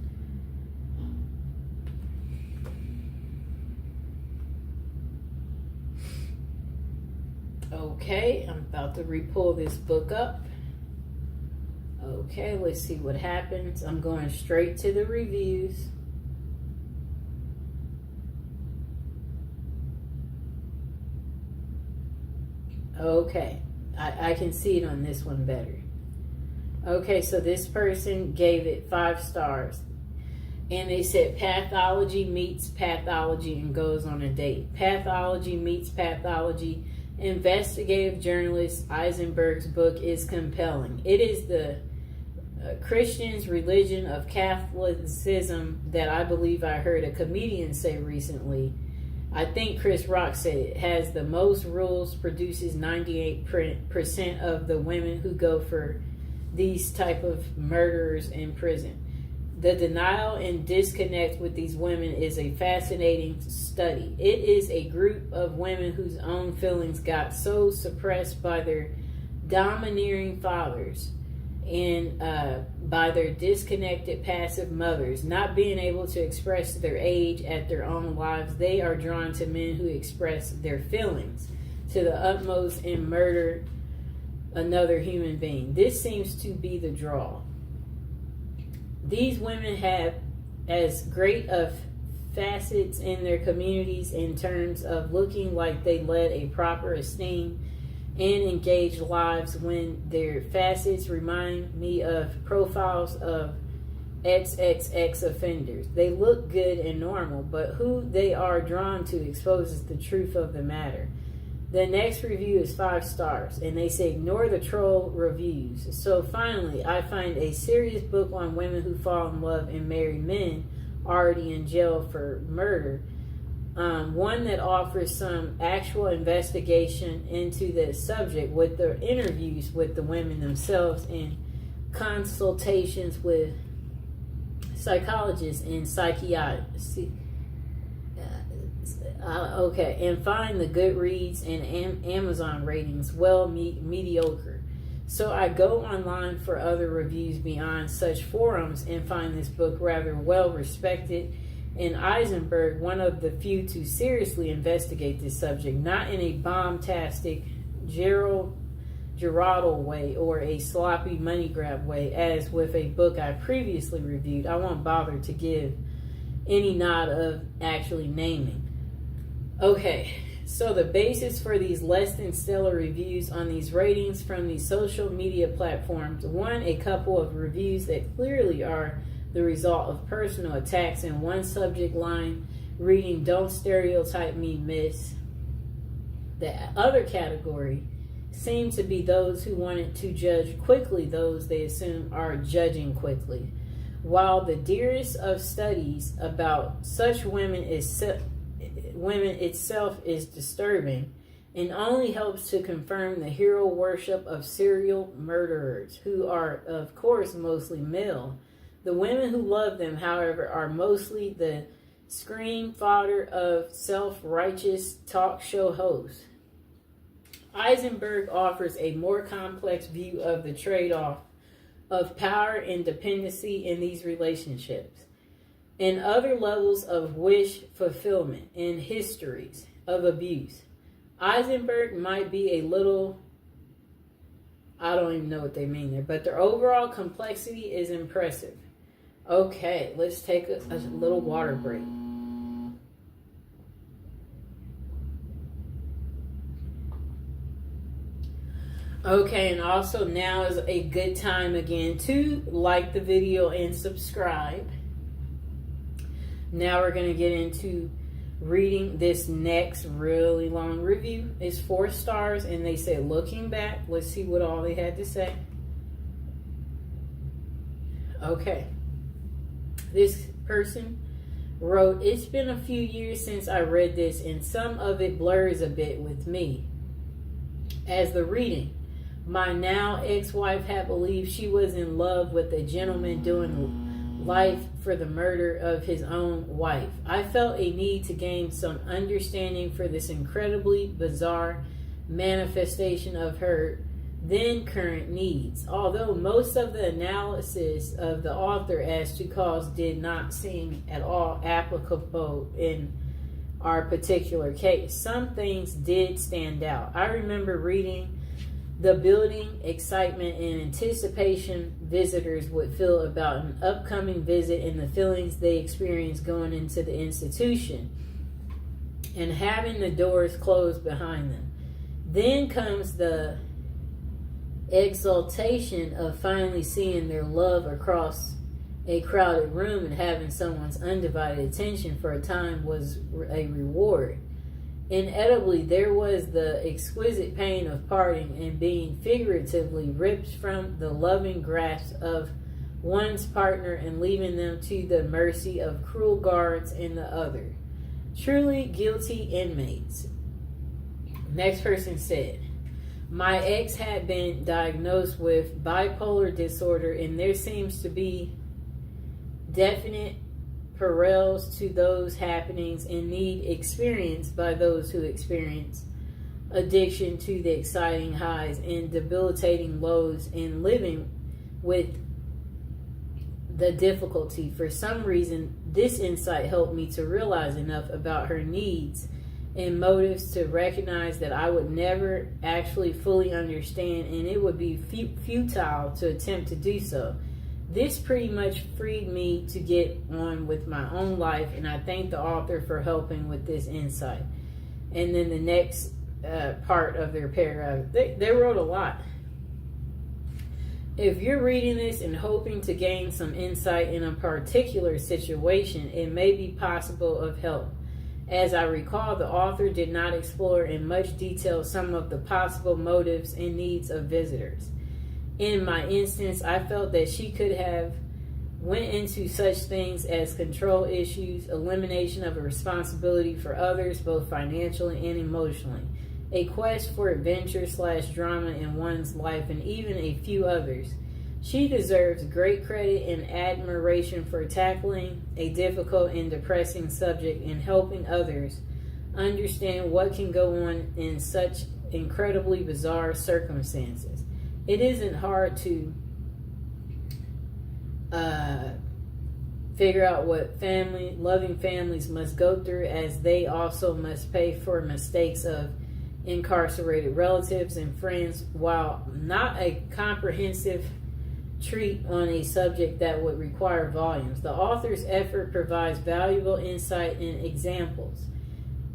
Okay, I'm about to re-pull this book up. Okay, let's see what happens. I'm going straight to the reviews. Okay, I can see it on this one better. Okay, so this person gave it 5 stars. And they said pathology meets pathology and goes on a date. Pathology meets pathology. Investigative journalist Eisenberg's book is compelling. It is the Christian's religion of Catholicism that I believe I heard a comedian say recently. I think Chris Rock said it has the most rules, produces 98% of the women who go for these type of murderers in prison. The denial and disconnect with these women is a fascinating study. It is a group of women whose own feelings got so suppressed by their domineering fathers and by their disconnected passive mothers, not being able to express their age at their own lives. They are drawn to men who express their feelings to the utmost and murder another human being. This seems to be the draw. These women have as great of facets in their communities in terms of looking like they led a proper, esteemed, and engaged lives, when their facets remind me of profiles of XXX offenders. They look good and normal, but who they are drawn to exposes the truth of the matter. The next review is 5 stars, and they say ignore the troll reviews. So finally, I find a serious book on women who fall in love and marry men already in jail for murder. One that offers some actual investigation into the subject with the interviews with the women themselves and consultations with psychologists and psychiatrists. Okay, and find the Goodreads and Amazon ratings mediocre. So I go online for other reviews beyond such forums and find this book rather well respected, and Eisenberg one of the few to seriously investigate this subject, not in a bombastic Geraldine way or a sloppy money grab way, as with a book I previously reviewed. I won't bother to give any nod of actually naming. Okay, so the basis for these less than stellar reviews on these ratings from these social media platforms: 1, a couple of reviews that clearly are the result of personal attacks in one subject line, reading "Don't stereotype me, miss." The other category seem to be those who wanted to judge quickly those they assume are judging quickly. While the dearest of studies about such women itself is disturbing and only helps to confirm the hero worship of serial murderers, who are, of course, mostly male. The women who love them, however, are mostly the screen fodder of self-righteous talk show hosts. Eisenberg offers a more complex view of the trade-off of power and dependency in these relationships, and other levels of wish fulfillment and histories of abuse. Eisenberg might be a little, I don't even know what they mean there, but their overall complexity is impressive. Okay, let's take a little water break. Okay, and also now is a good time again to like the video and subscribe. Now we're going to get into reading this next really long review. It's 4 stars, and they said, looking back, let's see what all they had to say. Okay. This person wrote, it's been a few years since I read this, and some of it blurs a bit with me. As the reading, my now ex-wife had believed she was in love with a gentleman doing life for the murder of his own wife. I felt a need to gain some understanding for this incredibly bizarre manifestation of her then current needs. Although most of the analysis of the author as to cause did not seem at all applicable in our particular case, some things did stand out. I remember reading the building excitement and anticipation visitors would feel about an upcoming visit and the feelings they experienced going into the institution and having the doors closed behind them. Then comes the exaltation of finally seeing their love across a crowded room, and having someone's undivided attention for a time was a reward. Inevitably, there was the exquisite pain of parting and being figuratively ripped from the loving grasp of one's partner and leaving them to the mercy of cruel guards and the other. Truly guilty inmates. Next person said, my ex had been diagnosed with bipolar disorder, and there seems to be definite parallels to those happenings and need experienced by those who experience addiction to the exciting highs and debilitating lows in living with the difficulty. For some reason, this insight helped me to realize enough about her needs and motives to recognize that I would never actually fully understand, and it would be futile to attempt to do so. This pretty much freed me to get on with my own life, and I thank the author for helping with this insight. And then the next part of their paragraph, they wrote a lot. If you're reading this and hoping to gain some insight in a particular situation, it may be possible of help. As I recall, the author did not explore in much detail some of the possible motives and needs of visitors. In my instance, I felt that she could have went into such things as control issues, elimination of a responsibility for others, both financially and emotionally, a quest for adventure/drama in one's life, and even a few others. She deserves great credit and admiration for tackling a difficult and depressing subject and helping others understand what can go on in such incredibly bizarre circumstances. It isn't hard to figure out what loving families must go through, as they also must pay for mistakes of incarcerated relatives and friends. While not a comprehensive treat on a subject that would require volumes, the author's effort provides valuable insight and examples.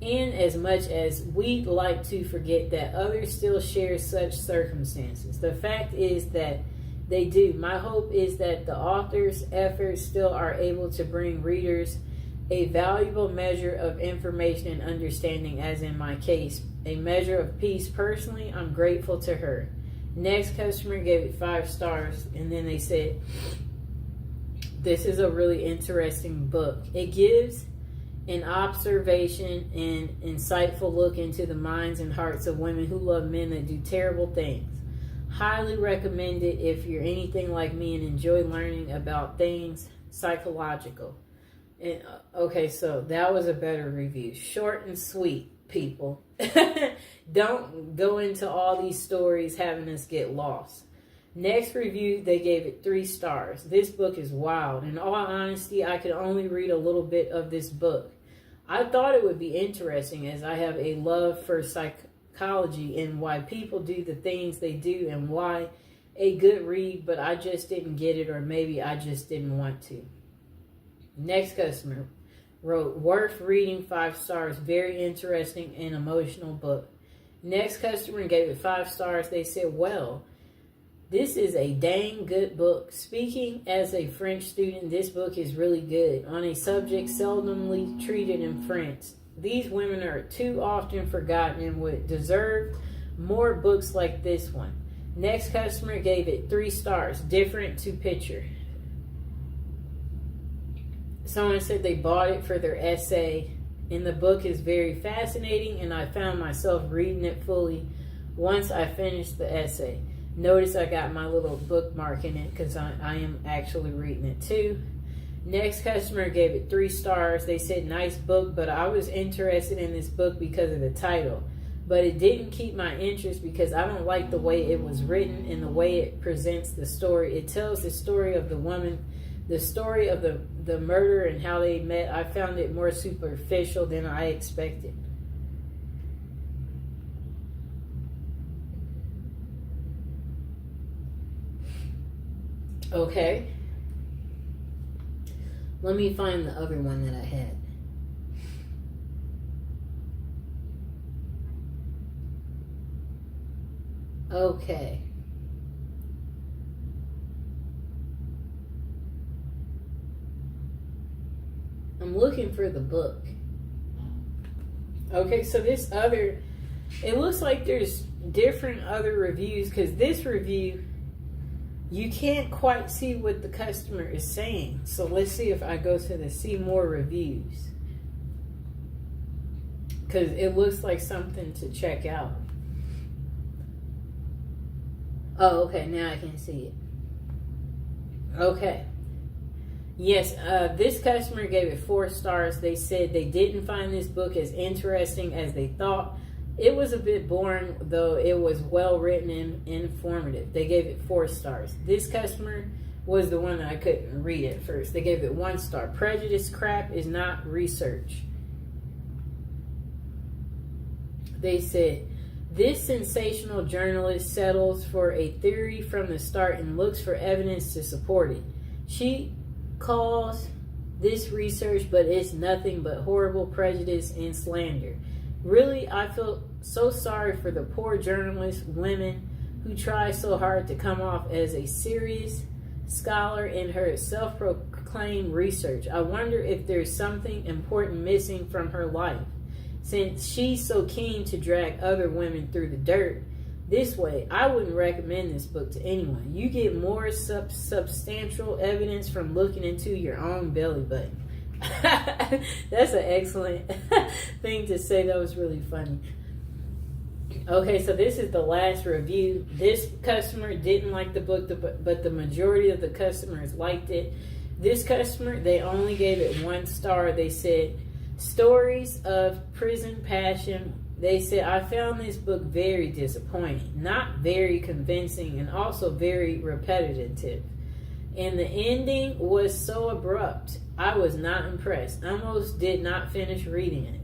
And as much as we'd like to forget that others still share such circumstances, the fact is that they do. My hope is that the author's efforts still are able to bring readers a valuable measure of information and understanding, as in my case, a measure of peace. Personally, I'm grateful to her. Next customer gave it 5 stars, and then they said, this is a really interesting book. It gives an observation and insightful look into the minds and hearts of women who love men that do terrible things. Highly recommend it if you're anything like me and enjoy learning about things psychological. And, okay, so that was a better review. Short and sweet, people. Don't go into all these stories having us get lost. Next review, they gave it 3 stars. This book is wild. In all honesty, I could only read a little bit of this book. I thought it would be interesting as I have a love for psychology and why people do the things they do and why a good read, but I just didn't get it, or maybe I just didn't want to. Next customer wrote, worth reading, 5 stars, very interesting and emotional book. Next customer gave it 5 stars. They said, well, this is a dang good book. Speaking as a French student, this book is really good on a subject seldomly treated in France. These women are too often forgotten and would deserve more books like this one. Next customer gave it 3 stars, different to picture. Someone said they bought it for their essay, and the book is very fascinating, and I found myself reading it fully once I finished the essay. Notice I got my little bookmark in it because I am actually reading it too. Next customer gave it 3 stars. They said, nice book, but I was interested in this book because of the title. But it didn't keep my interest because I don't like the way it was written and the way it presents the story. It tells the story of the woman, the story of the murder and how they met. I found it more superficial than I expected. Okay. Let me find the other one that I had. Okay. I'm looking for the book. Okay, so this other, it looks like there's different other reviews because this review, you can't quite see what the customer is saying. So let's see if I go to the see more reviews. Because it looks like something to check out. Oh, okay, now I can see it. Okay. Yes, this customer gave it 4 stars. They said they didn't find this book as interesting as they thought. It was a bit boring, though it was well written and informative. They gave it 4 stars. This customer was the one that I couldn't read at first. They gave it 1 star. Prejudice crap is not research. They said, this sensational journalist settles for a theory from the start and looks for evidence to support it. She calls this research, but it's nothing but horrible prejudice and slander. Really, I feel so sorry for the poor journalist women who try so hard to come off as a serious scholar in her self-proclaimed research. I wonder if there's something important missing from her life, since she's so keen to drag other women through the dirt this way. I wouldn't recommend this book to anyone. You get more substantial evidence from looking into your own belly button. That's an excellent thing to say. That was really funny. Okay, so this is the last review. This customer didn't like the book, but the majority of the customers liked it. This customer, they only gave it 1 star. They said, stories of prison passion. They said, I found this book very disappointing, not very convincing, and also very repetitive. And the ending was so abrupt. I was not impressed. I almost did not finish reading it.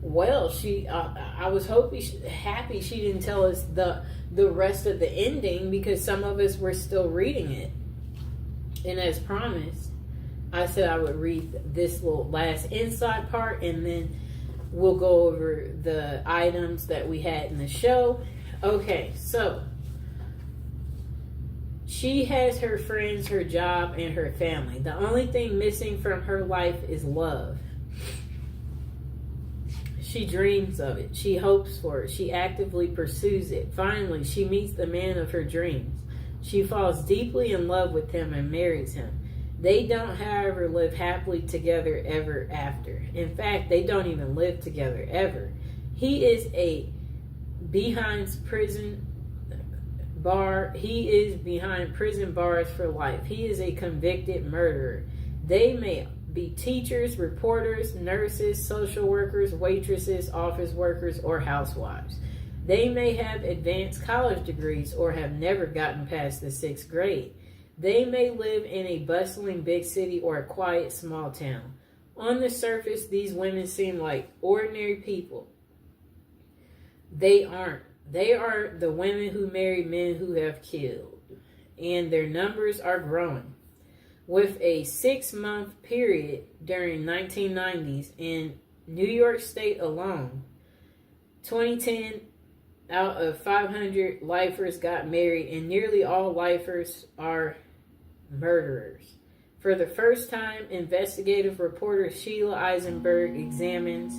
Well, I was happy she didn't tell us the rest of the ending, because some of us were still reading it. And as promised, I said I would read this little last inside part, and then we'll go over the items that we had in the show. Okay, so she has her friends, her job, and her family. The only thing missing from her life is love. She dreams of it. She hopes for it. She actively pursues it. Finally, she meets the man of her dreams. She falls deeply in love with him and marries him. They don't, however, live happily together ever after. In fact, they don't even live together ever. He is behind prison bars for life. He is a convicted murderer. They may be teachers, reporters, nurses, social workers, waitresses, office workers, or housewives. They may have advanced college degrees or have never gotten past the 6th grade. They may live in a bustling big city or a quiet small town. On the surface, these women seem like ordinary people. They aren't. They are the women who marry men who have killed, and their numbers are growing. With a 6-month period during 1990s in New York State alone, 2010 out of 500 lifers got married, and nearly all lifers are murderers. For the first time, investigative reporter Sheila Eisenberg examines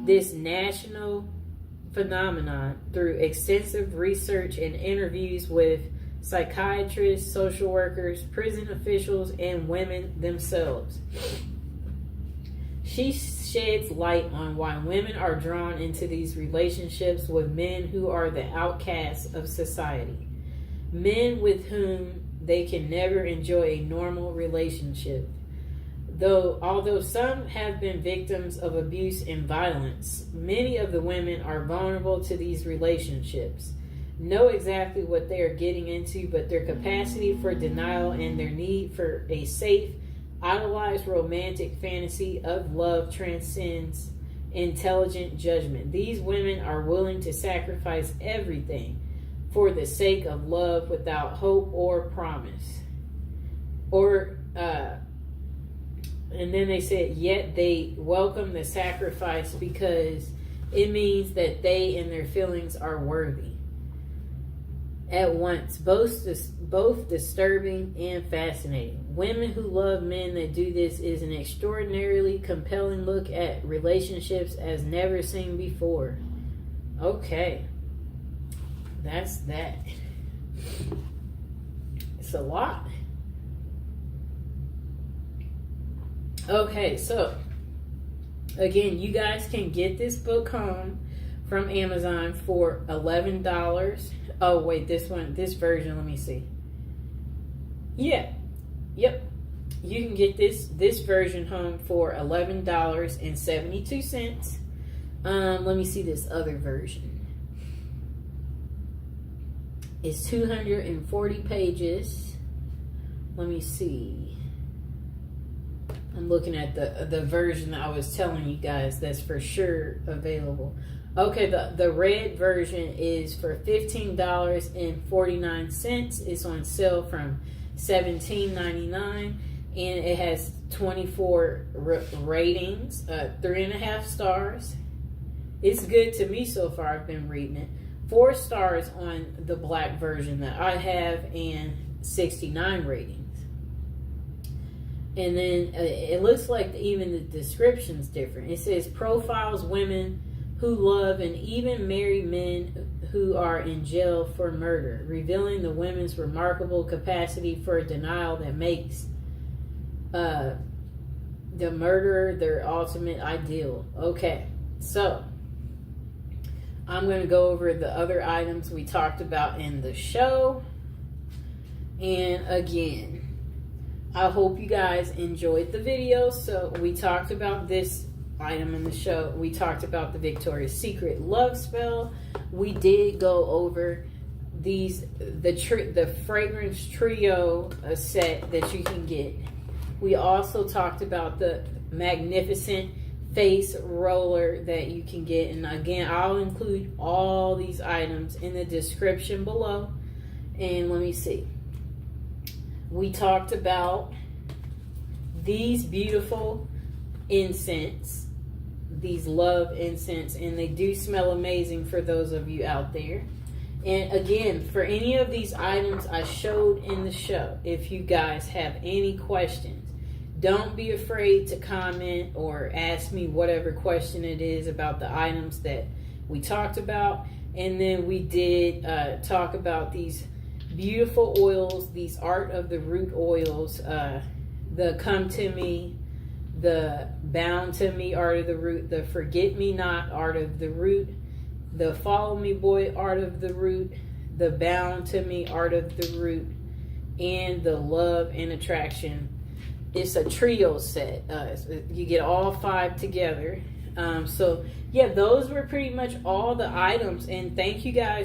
this national phenomenon through extensive research and interviews with psychiatrists, social workers, prison officials, and women themselves. She sheds light on why women are drawn into these relationships with men who are the outcasts of society, men with whom they can never enjoy a normal relationship. Although some have been victims of abuse and violence, many of the women are vulnerable to these relationships, know exactly what they are getting into, but their capacity for denial and their need for a safe, idolized romantic fantasy of love transcends intelligent judgment. These women are willing to sacrifice everything for the sake of love without hope or promise. And then they said, yet they welcome the sacrifice because it means that they and their feelings are worthy. At once, both disturbing and fascinating. Women who love men that do this is an extraordinarily compelling look at relationships as never seen before. Okay. That's that. It's a lot. Okay, so again, you guys can get this book home from Amazon for $11. Oh wait, this version, let me see. Yep. You can get this version home for $11.72. Let me see this other version. It's 240 pages. Let me see. I'm looking at the version that I was telling you guys that's for sure available. Okay, the red version is for $15.49. It's on sale from $17.99, and it has 24 ratings, 3.5 stars. It's good to me so far. I've been reading it. 4 stars on the black version that I have, and 69 ratings. And then it looks like even the description's different. It says profiles women who love and even marry men who are in jail for murder, revealing the women's remarkable capacity for denial that makes the murderer their ultimate ideal. Okay, so I'm going to go over the other items we talked about in the show. And again, I hope you guys enjoyed the video. So we talked about this item in the show. We talked about the Victoria's Secret love spell. We did go over the fragrance trio set that you can get. We also talked about the magnificent face roller that you can get, and again, I'll include all these items in the description below. And let me see. We talked about these beautiful incense, these love incense, and they do smell amazing for those of you out there. And again, for any of these items I showed in the show, if you guys have any questions, don't be afraid to comment or ask me whatever question it is about the items that we talked about. And then we did talk about these beautiful oils, these Art of the Root oils, the Come to Me, the Bound to Me Art of the Root, the Forget Me Not Art of the Root, the Follow Me Boy Art of the Root, the Bound to Me Art of the Root, and the Love and Attraction it's a trio set. You get all 5 together. So yeah, those were pretty much all the items. And thank you guys